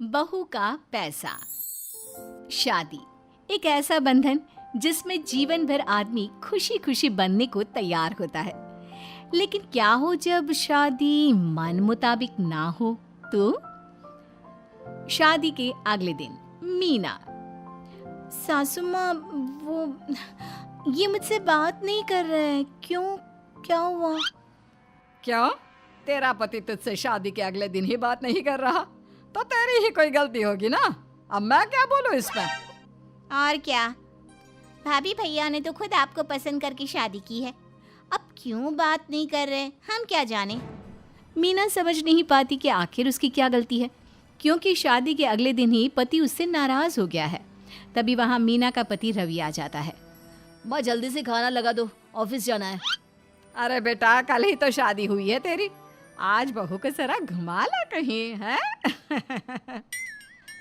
बहू का पैसा। शादी एक ऐसा बंधन जिसमें जीवन भर आदमी खुशी खुशी बनने को तैयार होता है। लेकिन क्या हो जब शादी मन मुताबिक ना हो तो? शादी के अगले दिन मीना, सासू माँ वो ये मुझसे बात नहीं कर रहा है, क्यों, क्या हुआ? क्यों? तेरा पति तुझसे शादी के अगले दिन ही बात नहीं कर रहा तो तेरी ही कोई गलती होगी ना। अब मैं क्या बोलूं इसमें? और क्या, भाभी भैया ने तो खुद आपको पसंद करके शादी की है, अब क्यों बात नहीं कर रहे हम क्या जाने। मीना समझ नहीं पाती कि आखिर उसकी क्या गलती है, क्योंकि शादी के अगले दिन ही पति उससे नाराज हो गया है। तभी वहाँ मीना का पति रवि आ जाता है। माँ जल्दी से खाना लगा दो, ऑफिस जाना है। अरे बेटा, कल ही तो शादी हुई है तेरी, आज बहू को जरा घुमा ला कहीं है।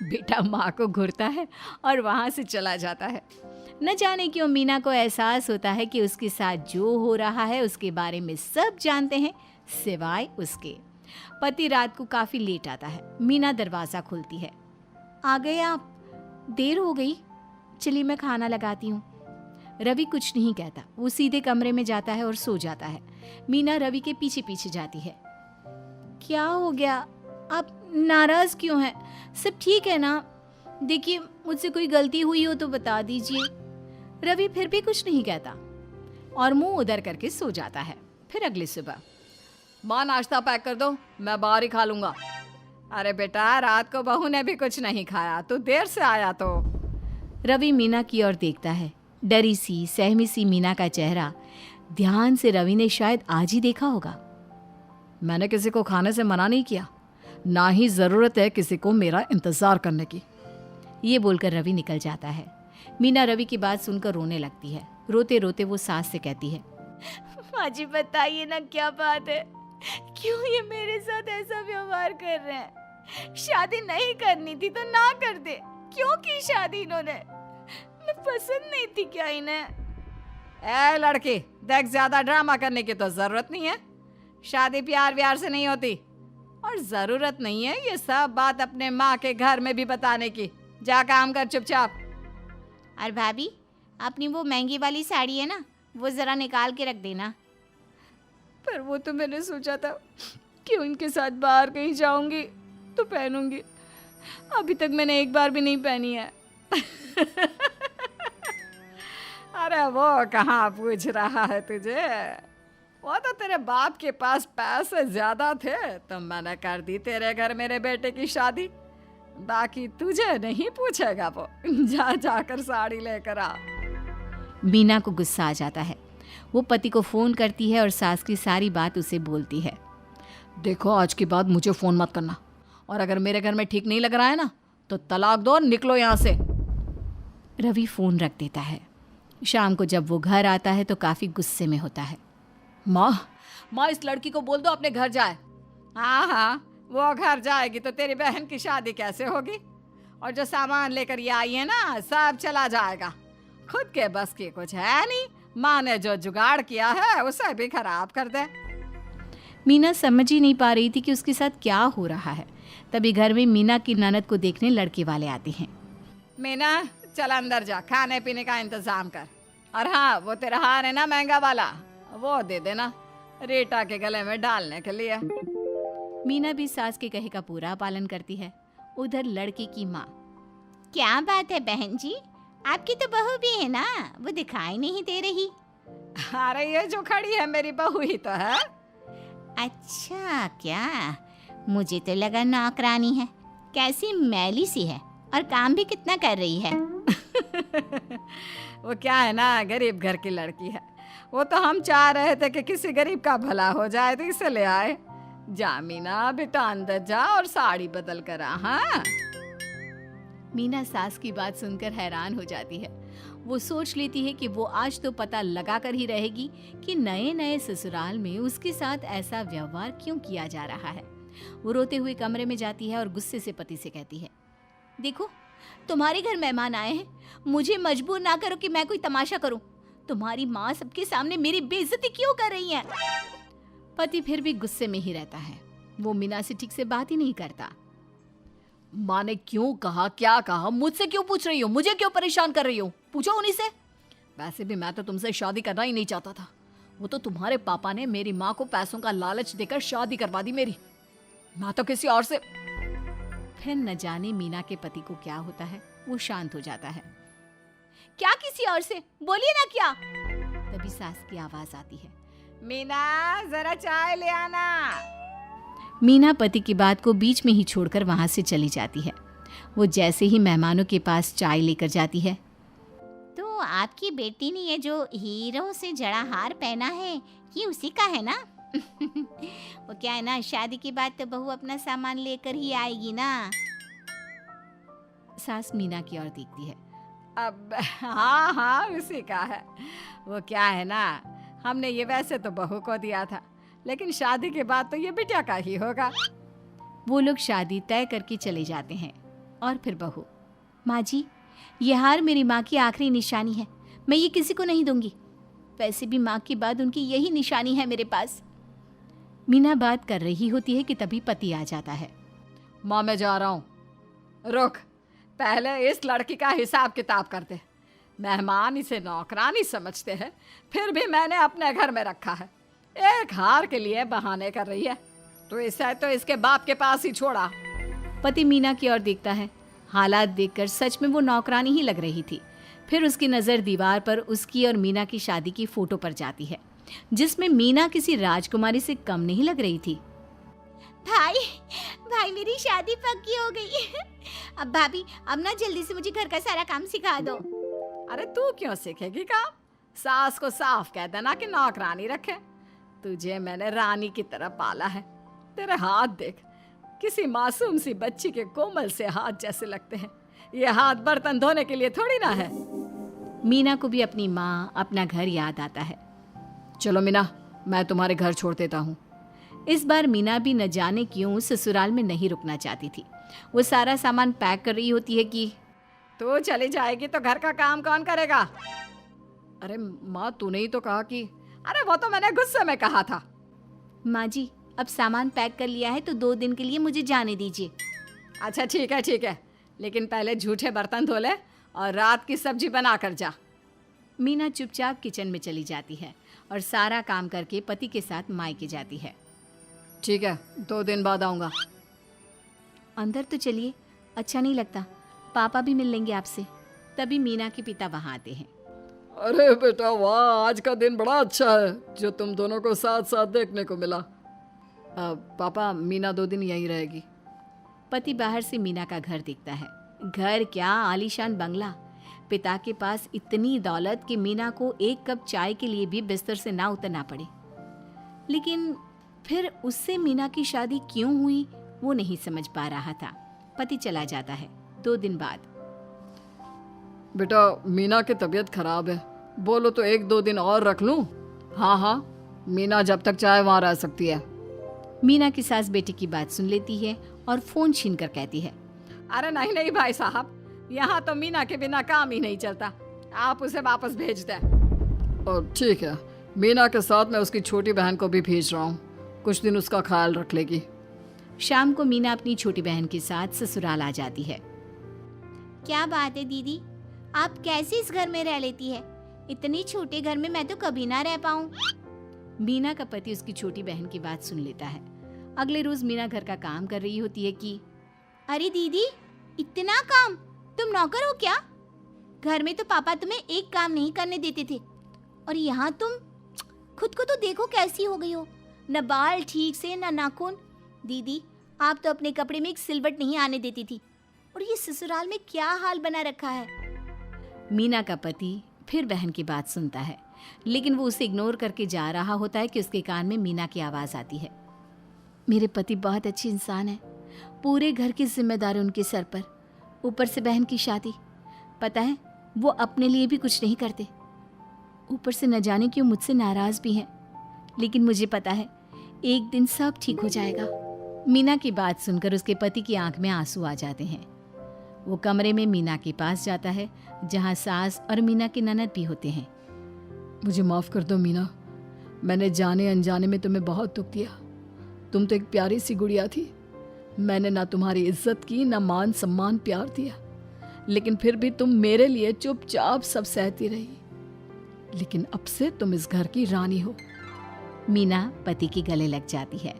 बेटा माँ को घूरता है और वहाँ से चला जाता है। न जाने क्यों मीना को एहसास होता है कि उसके साथ जो हो रहा है उसके बारे में सब जानते हैं सिवाय उसके। पति रात को काफी लेट आता है। मीना दरवाजा खोलती है। आ गए आप? देर हो गई, चलिए मैं खाना लगाती हूँ। रवि कुछ नहीं कहता, वो सीधे कमरे में जाता है और सो जाता है। मीना रवि के पीछे पीछे जाती है। क्या हो गया, आप नाराज क्यों हैं? सब ठीक है ना? देखिए मुझसे कोई गलती हुई हो तो बता दीजिए। रवि फिर भी कुछ नहीं कहता और मुंह उधर करके सो जाता है। फिर अगली सुबह, माँ नाश्ता पैक कर दो, मैं बाहर ही खा लूंगा। अरे बेटा, रात को बहू ने भी कुछ नहीं खाया, तू देर से आया तो। रवि मीना की ओर देखता है। डरी सी सहमी सी मीना का चेहरा ध्यान से रवि ने शायद आज ही देखा होगा। मैंने किसी को खाने से मना नहीं किया, ना ही जरूरत है किसी को मेरा इंतजार करने की। ये बोलकर रवि निकल जाता है। मीना रवि की बात सुनकर रोने लगती है। रोते रोते वो सास से कहती है, माँ जी बताइए ना क्या बात है, क्यों ये मेरे साथ ऐसा व्यवहार कर रहे हैं? शादी नहीं करनी थी तो ना कर दे, क्यों की शादी इन्होंने? मैं पसंद नहीं थी क्या इन्हें? ए लड़की देख, ज्यादा ड्रामा करने की तो जरूरत नहीं है। शादी प्यार व्यार से नहीं होती और जरूरत नहीं है ये सब बात अपने माँ के घर में भी बताने की। जा काम कर चुपचाप। और भाभी, अपनी वो महंगी वाली साड़ी है ना, वो जरा निकाल के रख देना। पर वो तो मैंने सोचा था कि उनके साथ बाहर कहीं जाऊंगी तो पहनूंगी, अभी तक मैंने एक बार भी नहीं पहनी है। अरे वो कहाँ पूछ रहा है तुझे, वो तो तेरे बाप के पास पैसे ज्यादा थे तो मैंने कर दी तेरे घर मेरे बेटे की शादी। बाकी तुझे नहीं पूछेगा वो, जा जाकर साड़ी लेकर आ। मीना को गुस्सा आ जाता है। वो पति को फोन करती है और सास की सारी बात उसे बोलती है। देखो आज के बाद मुझे फोन मत करना, और अगर मेरे घर में ठीक नहीं लग रहा है ना तो तलाक दो और निकलो यहाँ से। रवि फोन रख देता है। शाम को जब वो घर आता है तो काफी गुस्से में होता है। माँ इस लड़की को बोल दो अपने घर जाए। हाँ हाँ, वो घर जाएगी तो तेरी बहन की शादी कैसे होगी? और जो सामान लेकर ये आई है ना, सब चला जाएगा। खुद के बस की कुछ है नहीं, माँ ने जो जुगाड़ किया है उसे भी खराब कर दे। मीना समझ ही नहीं पा रही थी कि उसके साथ क्या हो रहा है। तभी घर में मीना की ननद को देखने लड़के वाले आते हैं। मीना चल अंदर जा, खाने पीने का इंतजाम कर। और हाँ, वो तेरा हार है ना महंगा वाला, वो दे देना रीटा के गले में डालने के लिए। मीना भी सास के कहे का पूरा पालन करती है। उधर लड़के की माँ, क्या बात है बहन जी, आपकी तो बहू भी है ना, वो दिखाई नहीं दे रही। अरे ये जो खड़ी है मेरी बहू ही तो है। अच्छा क्या, मुझे तो लगा नौकरानी है। कैसी मैली सी है और काम भी कितना कर रही है। वो क्या है ना, गरीब घर की लड़की है। वो तो हम चाह रहे थे कि किसी गरीब का भला हो जाए तो इसे ले आए। जा मीना बेटा अंदर जा और साड़ी बदल कर आ। हाँ। मीना सास की बात सुनकर हैरान हो जाती है। वो सोच लेती है कि वो आज तो पता लगा कर ही रहेगी कि नए नए ससुराल में उसके साथ ऐसा व्यवहार क्यों किया जा रहा है। वो रोते हुए कमरे में जाती है और गुस्से से पति से कहती है, देखो तुम्हारे घर मेहमान आए हैं, मुझे मजबूर ना करो कि मैं कोई तमाशा करूं। तुम्हारी माँ सबके सामने मेरी बेइज्जती क्यों कर रही है? पति फिर भी गुस्से में ही रहता है। वो मीना से ठीक से बात ही नहीं करता। माँ ने क्यों कहा, क्या कहा, मुझसे क्यों पूछ रही हो, मुझे क्यों परेशान कर रही हो? पूछो उन्हीं से। वैसे भी मैं तो तुमसे शादी करना ही नहीं चाहता था। वो तो तुम्हारे पापा ने मेरी माँ को पैसों का लालच देकर शादी करवा दी मेरी। मैं तो किसी और से। फिर न जाने मीना के पति को क्या होता है, वो शांत हो जाता है। क्या किसी और से? बोलिए ना क्या। तभी सास की आवाज आती है, मीना जरा चाय ले आना। मीना पति की बात को बीच में ही छोड़कर वहां से चली जाती है। वो जैसे ही मेहमानों के पास चाय लेकर जाती है, तो आपकी बेटी ने ये जो हीरो से जड़ा हार पहना है, ये उसी का है ना? वो क्या है ना, शादी के बाद तो बहू अपना सामान लेकर ही आएगी ना। सास मीना की ओर देखती है। अब हाँ हाँ उसी का है। वो क्या है ना, हमने ये वैसे तो बहू को दिया था, लेकिन शादी के बाद तो ये बिटिया का ही होगा। वो लोग शादी तय करके चले जाते हैं। और फिर बहू, माँ जी, ये हार मेरी माँ की आखिरी निशानी है, मैं ये किसी को नहीं दूंगी। वैसे भी माँ के बाद उनकी यही निशानी है मेरे पास। मीना बात कर रही होती है कि तभी पति आ जाता है। माँ मैं जा रहा हूँ। रुक, पहले इस लड़की का हिसाब किताब करते। मेहमान इसे नौकरानी समझते हैं, फिर भी मैंने अपने घर में रखा है। एक हार के लिए बहाने कर रही है, तो इसे तो इसके बाप के पास ही छोड़ा। पति मीना की ओर देखता है। हालात देखकर सच में वो नौकरानी ही लग रही थी। फिर उसकी नज़र दीवार पर उसकी और मीना की शादी की फोटो पर जाती है, जिसमें मीना किसी राजकुमारी से कम नहीं लग रही थी। भाई भाई मेरी शादी पक्की हो गई। अब भाभी, अब ना जल्दी से मुझे घर का सारा काम सिखा दो। अरे तू क्यों सीखेगी काम? सास को साफ कह देना कि नौकरानी रखे। तुझे मैंने रानी की तरह पाला है। तेरे हाथ देख, किसी मासूम सी बच्ची के कोमल से हाथ जैसे लगते हैं। ये हाथ बर्तन धोने के लिए थोड़ी ना है। मीना को भी अपनी माँ, अपना घर याद आता है। चलो मीना, मैं तुम्हारे घर छोड़ देता हूँ। इस बार मीना भी न जाने क्यों ससुराल में नहीं रुकना चाहती थी। वो सारा सामान पैक कर रही होती है कि तू चली जाएगी तो घर का काम कौन करेगा? अरे माँ, तूने ही तो कहा कि। अरे वो तो मैंने गुस्से में कहा था। माँ जी, अब सामान पैक कर लिया है तो 2 दिन के लिए मुझे जाने दीजिए। अच्छा ठीक है, लेकिन पहले झूठे बर्तन धो ले और रात की सब्जी बना कर जा। मीना चुपचाप किचन में चली जाती है और सारा काम करके पति के साथ मायके जाती है। ठीक है, 2 दिन बाद आऊँगा। अंदर तो चलिए, अच्छा नहीं लगता, पापा भी मिल लेंगे आपसे। तभी मीना के पिता वहाँ आते हैं। अरे बेटा वाह, आज का दिन बड़ा अच्छा है जो तुम दोनों को साथ साथ देखने को मिला। पापा, मीना 2 दिन यहीं रहेगी। पति बाहर से मीना का घर देखता है। घर क्या, आलीशान बंगला। पिता के पास इतनी दौलत कि मीना को एक कप चाय के लिए भी बिस्तर से ना उतरना पड़े। लेकिन फिर उससे मीना की शादी क्यों हुई, वो नहीं समझ पा रहा था। पति चला जाता है। 2 दिन बाद, बेटा मीना की तबीयत खराब है, बोलो तो 1-2 दिन और रख लूं? हाँ, मीना जब तक चाहे वहाँ रह सकती है। मीना की सास बेटी की बात सुन लेती है और फोन छीन कर कहती है, अरे नहीं भाई साहब, यहाँ तो मीना के बिना काम ही नहीं चलता। आप उसे वापस भेज दें। और ठीक है, मीना के साथ मैं उसकी छोटी बहन को भी भेज रहा हूँ, कुछ दिन उसका ख्याल रख लेगी। शाम को मीना अपनी छोटी बहन के साथ ससुराल आ जाती है। क्या बात है दीदी, आप कैसे इस घर में रह लेती है? इतनी छोटे घर में मैं तो कभी ना रह पाऊँ। मीना का पति उसकी छोटी बहन की बात सुन लेता है। अगले रोज मीना घर का काम कर रही होती है कि अरे दीदी, इतना काम? तुम नौकर हो क्या? घर में तो पापा तुम्हें एक काम नहीं करने देते थे, और यहाँ तुम खुद को तो देखो कैसी हो गई हो, न बाल ठीक से न नाखून। दीदी, आप तो अपने कपड़े में एक सिलवट नहीं आने देती थी, और ये ससुराल में क्या हाल बना रखा है। मीना का पति फिर बहन की बात सुनता है, लेकिन वो उसे इग्नोर करके जा रहा होता है कि उसके कान में मीना की आवाज़ आती है। मेरे पति बहुत अच्छे इंसान हैं, पूरे घर की जिम्मेदारी उनके सर पर, ऊपर से बहन की शादी। पता है, वो अपने लिए भी कुछ नहीं करते, ऊपर से न जाने क्यों मुझसे नाराज़ भी हैं। लेकिन मुझे पता है एक दिन सब ठीक हो जाएगा। मीना की बात सुनकर उसके पति की आंख में आंसू आ जाते हैं। वो कमरे में मीना के पास जाता है, जहाँ सास और मीना के ननद भी होते हैं। मुझे माफ़ कर दो मीना, मैंने जाने अनजाने में तुम्हें बहुत दुख दिया। तुम तो एक प्यारी सी गुड़िया थी, मैंने ना तुम्हारी इज्जत की, ना मान सम्मान प्यार दिया, लेकिन फिर भी तुम मेरे लिए चुपचाप सब सहती रही। लेकिन अब से तुम इस घर की रानी हो। मीना पति के गले लग जाती है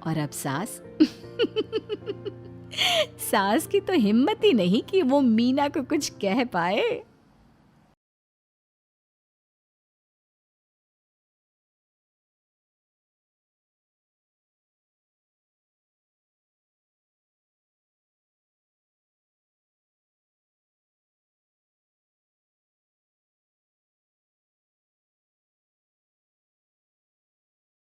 और अब सास सास की तो हिम्मत ही नहीं कि वो मीना को कुछ कह पाए।